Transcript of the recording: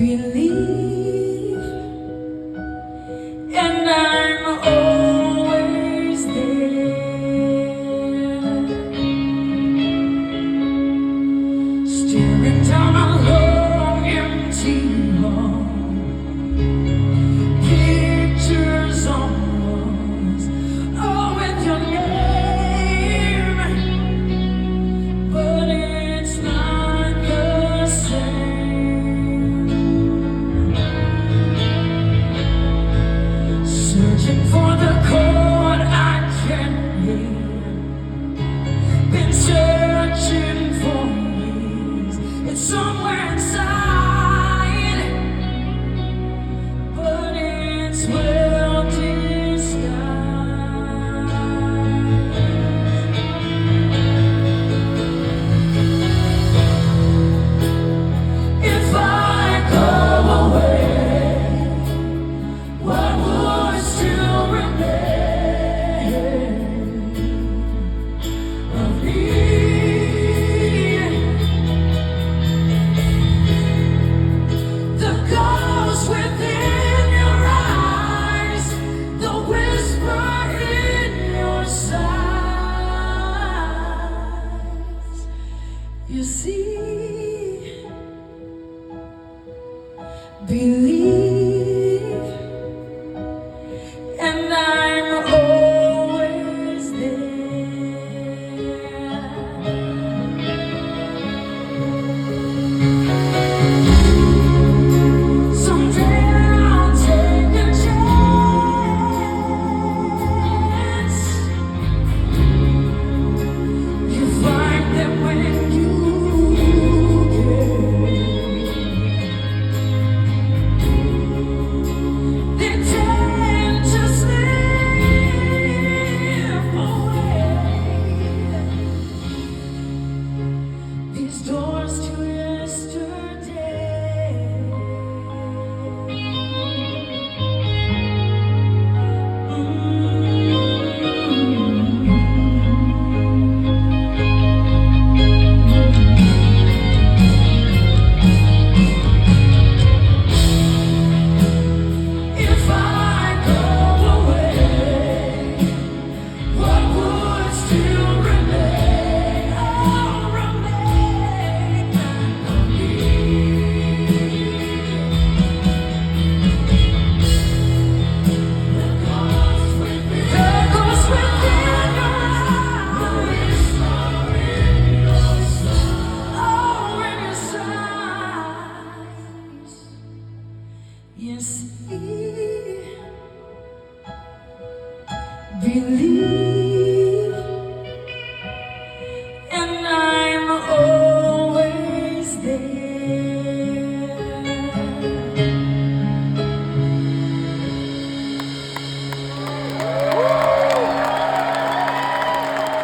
believe, and I'm always there, staring down a long empty hall, pictures on walls, all with your name, but it's not the same. Searching for the chord I can't hear, been searching for years. It's somewhere inside, but it's well disguised. If I go away, what would still remain of me? The ghost within your eyes, the whisper in your sighs. You see, believe, and I'm always there. Someday I'll take a chance. You find them when you can. They tend to slip away. These doors to yesterday. If I go away, what would still remain? Oh, remain of me. The ghost within your eyes, oh, in your sighs. You see, believe.